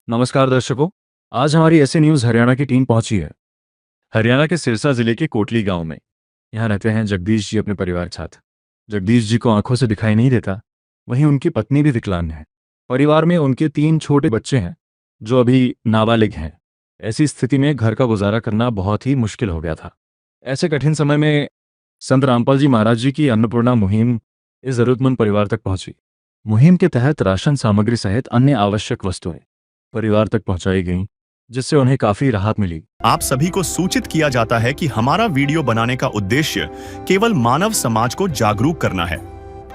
नमस्कार दर्शकों। आज हमारी ऐसे न्यूज़ हरियाणा की टीम पहुंची है हरियाणा के सिरसा जिले के कोटली गांव में। यहाँ रहते हैं जगदीश जी अपने परिवार के साथ। जगदीश जी को आंखों से दिखाई नहीं देता, वहीं उनकी पत्नी भी विकलांग है। परिवार में उनके 3 छोटे बच्चे हैं जो अभी नाबालिग हैं। ऐसी स्थिति में घर का गुजारा करना बहुत ही मुश्किल हो गया था। ऐसे कठिन समय में संत रामपाल जी महाराज जी की अन्नपूर्णा मुहिम इस जरूरतमंद परिवार तक पहुंची। मुहिम के तहत राशन सामग्री सहित अन्य आवश्यक वस्तुएं परिवार तक पहुंचाई गईं, जिससे उन्हें काफी राहत मिली। आप सभी को सूचित किया जाता है कि हमारा वीडियो बनाने का उद्देश्य केवल मानव समाज को जागरूक करना है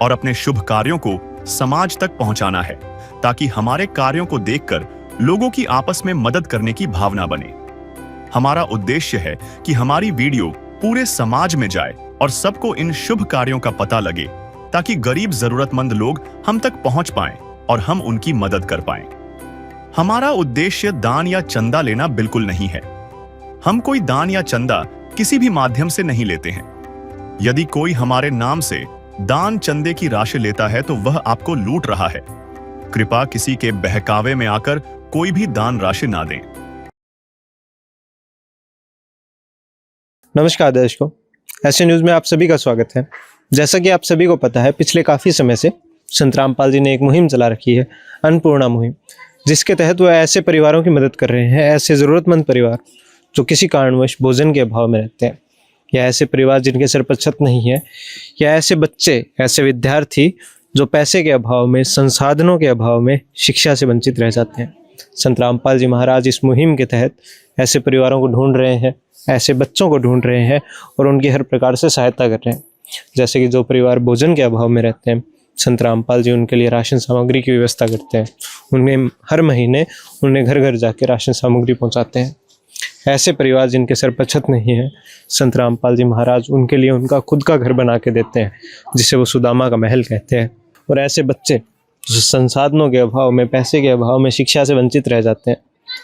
और अपने शुभ कार्यों को समाज तक पहुंचाना है, ताकि हमारे कार्यों को देखकर लोगों की आपस में मदद करने की भावना बने। हमारा उद्देश्य है कि हमारी वीडियो पूरे समाज में जाए और सबको इन शुभ कार्यों का पता लगे, ताकि गरीब जरूरतमंद लोग हम तक पहुंच पाएं और हम उनकी मदद कर पाएं। हमारा उद्देश्य दान या चंदा लेना बिल्कुल नहीं है। हम कोई दान या चंदा किसी भी माध्यम से नहीं लेते हैं। यदि कोई हमारे नाम से दान चंदे की राशि लेता है तो वह आपको लूट रहा है। कृपया किसी के बहकावे में आकर कोई भी दान राशि ना दें। नमस्कार दर्शकों, ऐसे न्यूज में आप सभी का स्वागत है। जैसा कि आप सभी को पता है, पिछले काफी समय से संत रामपाल जी ने एक मुहिम चला रखी है, अन्नपूर्णा मुहिम, जिसके तहत वह ऐसे परिवारों की मदद कर रहे हैं, ऐसे ज़रूरतमंद परिवार जो किसी कारणवश भोजन के अभाव में रहते हैं, या ऐसे परिवार जिनके सर पर छत नहीं है, या ऐसे बच्चे, ऐसे विद्यार्थी जो पैसे के अभाव में, संसाधनों के अभाव में शिक्षा से वंचित रह जाते हैं। संत रामपाल जी महाराज इस मुहिम के तहत ऐसे परिवारों को ढूंढ रहे हैं, ऐसे बच्चों को ढूंढ रहे हैं और उनकी हर प्रकार से सहायता कर रहे हैं। जैसे कि जो परिवार भोजन के अभाव में रहते हैं, संत रामपाल जी उनके लिए राशन सामग्री की व्यवस्था करते हैं। उन्हें हर महीने उन्हें घर घर जाके राशन सामग्री पहुंचाते हैं। ऐसे परिवार जिनके सर पर छत नहीं है, संत रामपाल जी महाराज उनके लिए उनका खुद का घर बना के देते हैं, जिसे वो सुदामा का महल कहते हैं। और ऐसे बच्चे जो संसाधनों के अभाव में, पैसे के अभाव में शिक्षा से वंचित रह जाते हैं,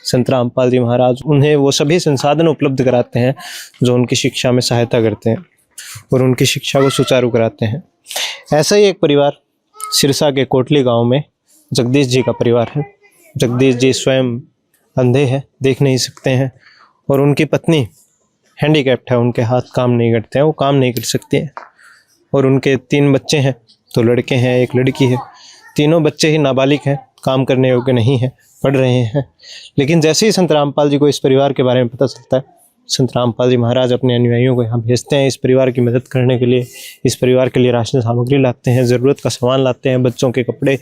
संत रामपाल जी महाराज उन्हें वो सभी संसाधन उपलब्ध कराते हैं जो उनकी शिक्षा में सहायता करते हैं और उनकी शिक्षा को सुचारू कराते हैं। ऐसा ही एक परिवार सिरसा के कोटली गांव में जगदीश जी का परिवार है। जगदीश जी स्वयं अंधे हैं, देख नहीं सकते हैं, और उनकी पत्नी हैंडीकैप्ट है, उनके हाथ काम नहीं करते हैं, वो काम नहीं कर सकती हैं। और उनके 3 बच्चे हैं, 2 लड़के हैं, 1 लड़की है। तीनों बच्चे ही नाबालिग हैं, काम करने योग्य नहीं है, पढ़ रहे हैं। लेकिन जैसे ही संत रामपाल जी को इस परिवार के बारे में पता चलता है, संत रामपाल जी महाराज अपने अनुयायियों को यहाँ भेजते हैं इस परिवार की मदद करने के लिए। इस परिवार के लिए राशन सामग्री लाते हैं, ज़रूरत का सामान लाते हैं, बच्चों के कपड़े,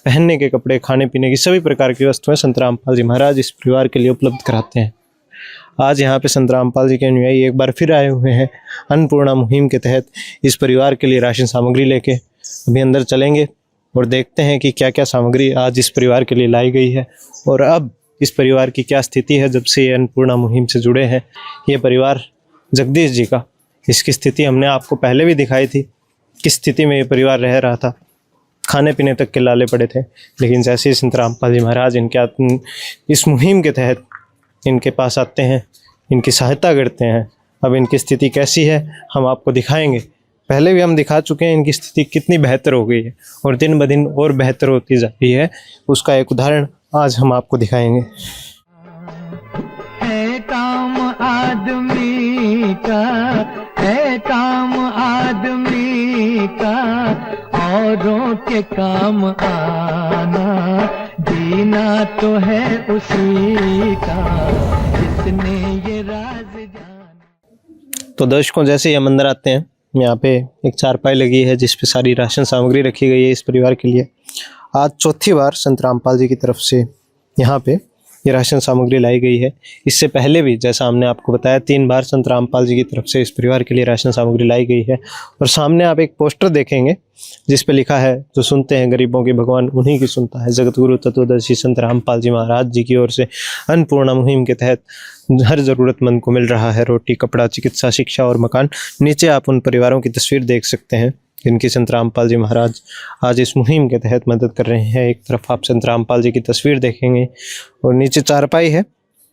पहनने के कपड़े, खाने पीने की सभी प्रकार की वस्तुएं संत रामपाल जी महाराज इस परिवार के लिए उपलब्ध कराते हैं। आज यहाँ पे संत रामपाल जी के अनुयायी एक बार फिर आए हुए हैं अन्नपूर्णा मुहिम के तहत इस परिवार के लिए राशन सामग्री लेके। अभी अंदर चलेंगे और देखते हैं कि क्या क्या सामग्री आज इस परिवार के लिए लाई गई है और अब इस परिवार की क्या स्थिति है जब से ये अन्नपूर्णा मुहिम से जुड़े हैं। ये परिवार जगदीश जी का, इसकी स्थिति हमने आपको पहले भी दिखाई थी, किस स्थिति में ये परिवार रह रहा था, खाने पीने तक के लाले पड़े थे। लेकिन जैसे ही संत रामपाल जी महाराज इस मुहिम के तहत इनके पास आते हैं, इनकी सहायता करते हैं, अब इनकी स्थिति कैसी है हम आपको दिखाएंगे। पहले भी हम दिखा चुके हैं इनकी स्थिति कितनी बेहतर हो गई है और दिन ब दिन और बेहतर होती जा रही है। उसका एक उदाहरण आज हम आपको दिखाएंगे। है काम आदमी का, है काम आदमी का, औरों के काम आना, जीना तो है उसी का, जिसने ये राज जाना। तो दर्शकों, जैसे ही हम अंदर आते हैं, यहाँ पे एक चारपाई लगी है जिस पे सारी राशन सामग्री रखी गई है इस परिवार के लिए। आज चौथी बार संत रामपाल जी की तरफ से यहाँ पे ये राशन सामग्री लाई गई है। इससे पहले भी जैसा हमने आपको बताया 3 बार संत रामपाल जी की तरफ से इस परिवार के लिए राशन सामग्री लाई गई है। और सामने आप एक पोस्टर देखेंगे जिस पे लिखा है, जो सुनते हैं गरीबों की भगवान उन्हीं की सुनता है। जगत गुरु तत्वदर्शी संत रामपाल जी महाराज जी की ओर से अन्नपूर्णा मुहिम के तहत हर ज़रूरतमंद को मिल रहा है रोटी, कपड़ा, चिकित्सा, शिक्षा और मकान। नीचे आप उन परिवारों की तस्वीर देख सकते हैं जिनकी संत रामपाल जी महाराज आज इस मुहिम के तहत मदद कर रहे हैं। एक तरफ आप संत रामपाल जी की तस्वीर देखेंगे और नीचे चारपाई है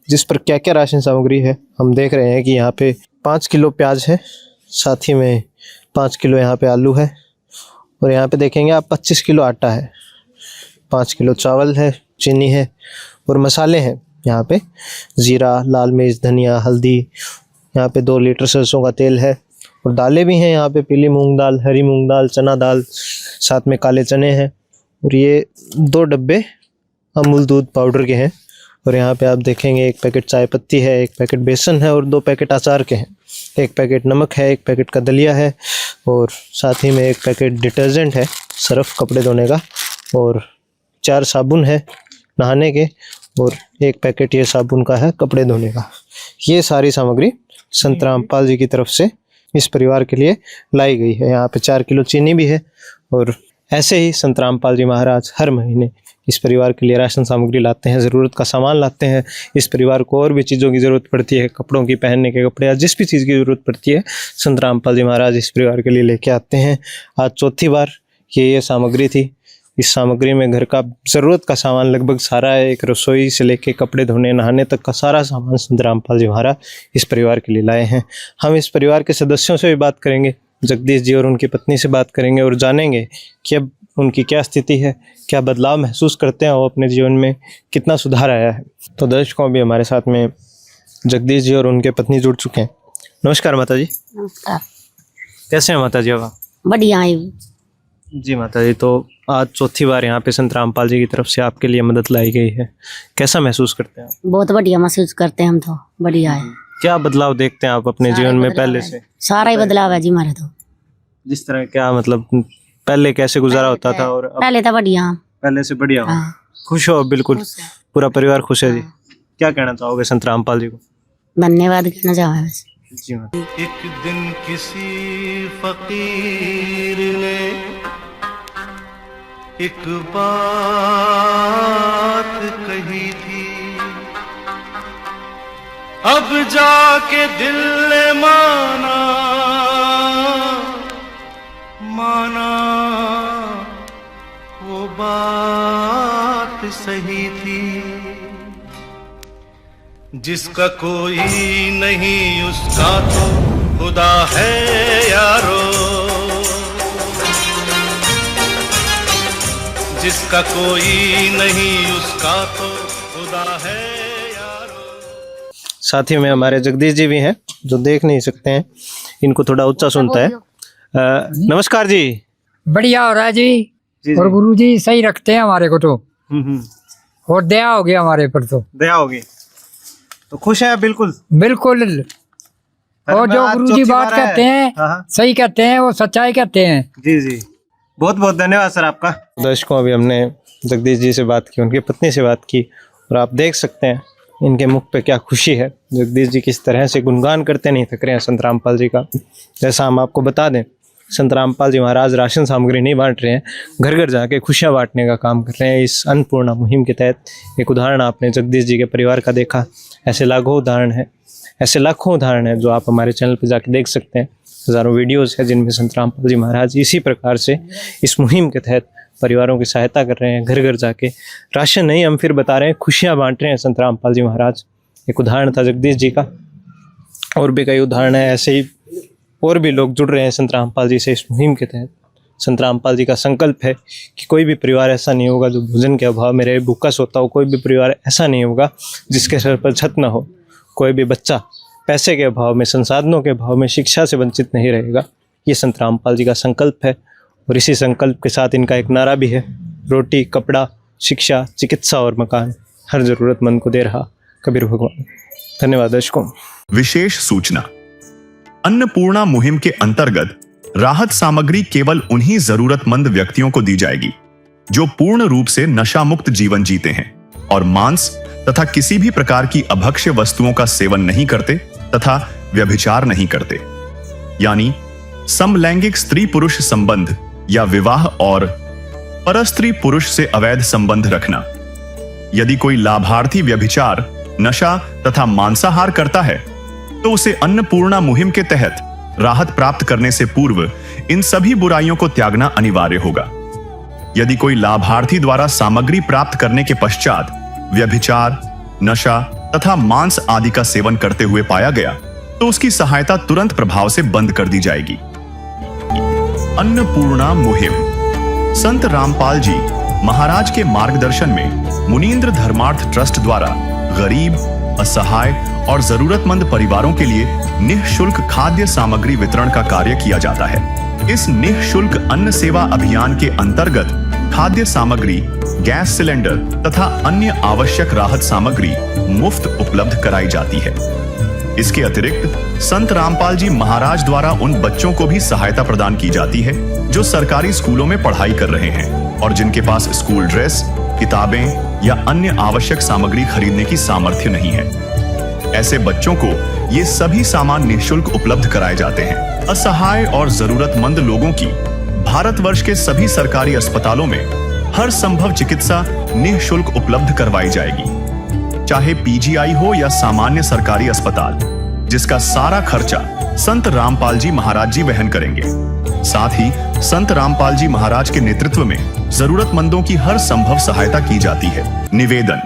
जिस पर क्या क्या राशन सामग्री है हम देख रहे हैं कि यहाँ पे 5 किलो प्याज है, साथ ही में 5 किलो यहाँ पे आलू है, और यहाँ पे देखेंगे आप 25 किलो आटा है, 5 किलो चावल है, चीनी है, और मसाले हैं यहाँ पे, ज़ीरा, लाल मिर्च, धनिया, हल्दी। यहाँ पे 2 लीटर सरसों का तेल है और दालें भी हैं यहाँ पे, पीली मूंग दाल, हरी मूंग दाल, चना दाल, साथ में काले चने हैं। और ये 2 डब्बे अमूल दूध पाउडर के हैं। और यहाँ पे आप देखेंगे 1 पैकेट चाय पत्ती है, 1 पैकेट बेसन है और 2 पैकेट अचार के हैं। 1 पैकेट नमक है, 1 पैकेट का दलिया है और साथ ही में 1 पैकेट डिटर्जेंट है, सर्फ कपड़े धोने का, और 4 साबुन है नहाने के और 1 पैकेट ये साबुन का है कपड़े धोने का। ये सारी सामग्री संत रामपाल जी की तरफ से इस परिवार के लिए लाई गई है। यहाँ पे 4 किलो चीनी भी है। और ऐसे ही संत रामपाल जी महाराज हर महीने इस परिवार के लिए राशन सामग्री लाते हैं, ज़रूरत का सामान लाते हैं। इस परिवार को और भी चीज़ों की ज़रूरत पड़ती है, कपड़ों की, पहनने के कपड़े या जिस भी चीज़ की ज़रूरत पड़ती है, संत रामपाल जी महाराज इस परिवार के लिए लेके आते हैं। आज चौथी बार ये सामग्री थी। इस सामग्री में घर का ज़रूरत का सामान लगभग सारा है। एक रसोई से लेके कपड़े धोने नहाने तक का सारा सामान संत रामपाल जी महाराज इस परिवार के लिए लाए हैं। हम इस परिवार के सदस्यों से भी बात करेंगे, जगदीश जी और उनकी पत्नी से बात करेंगे और जानेंगे कि अब उनकी क्या स्थिति है, क्या बदलाव महसूस करते हैं वो अपने जीवन में, कितना सुधार आया है। तो दर्शकों, अभी हमारे साथ में जगदीश जी और उनके पत्नी जुड़ चुके हैं। नमस्कार माता जी। नमस्कार। कैसे हैं माता जी अब आप? बढ़िया है। जी माता जी, तो आज चौथी बार यहाँ पे संत रामपाल जी की तरफ से आपके लिए मदद लाई गई है, कैसा महसूस करते हैं आप? बहुत बढ़िया महसूस करते हैं हम तो, बढ़िया है। क्या बदलाव देखते हैं आप अपने जीवन में पहले से? सारा ही बदलाव है जी हमारे तो। जिस तरह, क्या मतलब पहले कैसे गुजारा होता था और अब पहले तो बढ़िया, पहले से बढ़िया हो? हाँ। खुश हो? बिल्कुल, खुश है। पूरा परिवार खुश है जी। क्या कहना चाहोगे संत रामपाल जी को? धन्यवाद कहना चाहूँगा बस। जी माता। एक दिन किसी फकीर ने एक बात कही थी, अब जाके दिल ने माना वो बात सही थी। जिसका कोई नहीं उसका तो खुदा है यारो, जिसका कोई नहीं उसका तो खुदा है यारो। साथ ही में हमारे जगदीश जी भी हैं जो देख नहीं सकते हैं, इनको थोड़ा ऊंचा सुनता है। नमस्कार जी। बढ़िया हो रहा है जी। जी। और गुरु जी सही रखते हैं हमारे को तो, हम्म। और दया हो गया हमारे पर तो। दया होगी तो खुश है? बिल्कुल बिल्कुल। और जो गुरु जी बात कहते हैं सही कहते हैं, वो सच्चाई कहते हैं। जी जी, बहुत बहुत धन्यवाद सर आपका। दर्शकों, अभी हमने जगदीश जी से बात की, उनकी पत्नी से बात की, और आप देख सकते हैं इनके मुख पे क्या खुशी है। जगदीश जी किस तरह से गुणगान करते नहीं थक रहे हैं संत रामपाल जी का। जैसा हम आपको बता दें, संत रामपाल जी महाराज राशन सामग्री नहीं बांट रहे हैं, घर घर जाके खुशियाँ बांटने का काम कर रहे हैं। इस अन्नपूर्णा मुहिम के तहत एक उदाहरण आपने जगदीश जी के परिवार का देखा। ऐसे लाखों उदाहरण हैं, ऐसे लाखों उदाहरण हैं जो आप हमारे चैनल पर जाके देख सकते हैं। हज़ारों वीडियोज़ हैं जिनमें संत रामपाल जी महाराज इसी प्रकार से इस मुहिम के तहत परिवारों की सहायता कर रहे हैं। घर घर जाके राशन नहीं, हम फिर बता रहे हैं, खुशियाँ बांट रहे हैं संत रामपाल जी महाराज। एक उदाहरण था जगदीश जी का, और भी कई उदाहरण है ऐसे ही। और भी लोग जुड़ रहे हैं संत रामपाल जी से इस मुहिम के तहत। संत रामपाल जी का संकल्प है कि कोई भी परिवार ऐसा नहीं होगा जो भोजन के अभाव में रहे, भूखा सोता हो। कोई भी परिवार ऐसा नहीं होगा जिसके सर पर छत न हो। कोई भी बच्चा पैसे के अभाव में, संसाधनों के अभाव में, शिक्षा से वंचित नहीं रहेगा। ये संत रामपाल जी का संकल्प है। और इसी संकल्प के साथ इनका एक नारा भी है, रोटी, कपड़ा, शिक्षा, चिकित्सा और मकान हर जरूरतमंद को दे रहा कबीर भगवान। धन्यवाद दर्शकों। विशेष सूचना, अन्नपूर्णा मुहिम के अंतर्गत राहत सामग्री केवल उन्हीं जरूरतमंद व्यक्तियों को दी जाएगी जो पूर्ण रूप से नशा मुक्त जीवन जीते हैं और मांस तथा किसी भी प्रकार की अभक्ष्य वस्तुओं का सेवन नहीं करते तथा व्यभिचार नहीं करते, यानी समलैंगिक स्त्री पुरुष संबंध या विवाह और परस्त्री पुरुष से अवैध संबंध रखना। यदि कोई लाभार्थी व्यभिचार, नशा तथा मांसाहार करता है तो उसे अन्नपूर्णा मुहिम के तहत राहत प्राप्त करने से पूर्व इन सभी बुराइयों को त्यागना अनिवार्य होगा। यदि कोई लाभार्थी द्वारा सामग्री प्राप्त करने के पश्चात व्यभिचार, नशा तथा मांस आदि का सेवन करते हुए पाया गया तो उसकी सहायता तुरंत प्रभाव से बंद कर दी जाएगी। अन्नपूर्णा मुहिम। संत रामपाल जी महाराज के मार्गदर्शन में मुनींद्र धर्मार्थ ट्रस्ट द्वारा गरीब, असहाय और जरूरतमंद परिवारों के लिए निःशुल्क खाद्य सामग्री वितरण का कार्य किया जाता है। इस निःशुल्क अन्न सेवा अभियान के अंतर्गत खाद्य सामग्री, गैस सिलेंडर तथा अन्य आवश्यक राहत सामग्री मुफ्त उपलब्ध कराई जाती है। इसके अतिरिक्त संत रामपाल जी महाराज द्वारा उन बच्चों को भी सहायता प्रदान की जाती है जो सरकारी स्कूलों में पढ़ाई कर रहे हैं और जिनके पास स्कूल ड्रेस, किताबें या अन्य आवश्यक सामग्री खरीदने की सामर्थ्य नहीं है। ऐसे बच्चों को ये सभी सामान निःशुल्क उपलब्ध कराए जाते हैं। असहाय और जरूरतमंद लोगों की भारतवर्ष के सभी सरकारी अस्पतालों में हर संभव चिकित्सा निःशुल्क उपलब्ध करवाई जाएगी, चाहे पीजीआई हो या सामान्य सरकारी अस्पताल, जिसका सारा खर्चा संत रामपाल जी महाराज जी वहन करेंगे। साथ ही संत रामपाल जी महाराज के नेतृत्व में जरूरतमंदों की हर संभव सहायता की जाती है। निवेदन: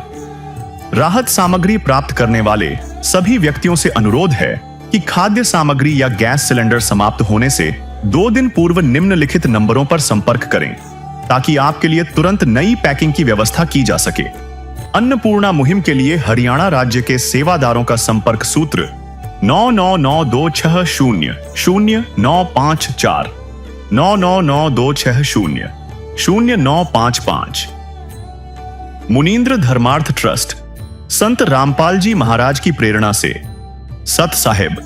राहत सामग्री प्राप्त करने वाले सभी व्यक्तियों से अनुरोध है कि खाद्य सामग्री या गैस सिलेंडर समाप्त होने से 2 दिन पूर्व निम्नलिखित नंबरों पर संपर्क करें ताकि आपके लिए तुरंत नई पैकिंग की व्यवस्था की जा सके। अन्नपूर्णा मुहिम के लिए हरियाणा राज्य के सेवादारों का संपर्क सूत्र 9992600954 9992600955। मुनींद्र धर्मार्थ ट्रस्ट संत रामपाल जी महाराज की प्रेरणा से सत साहिब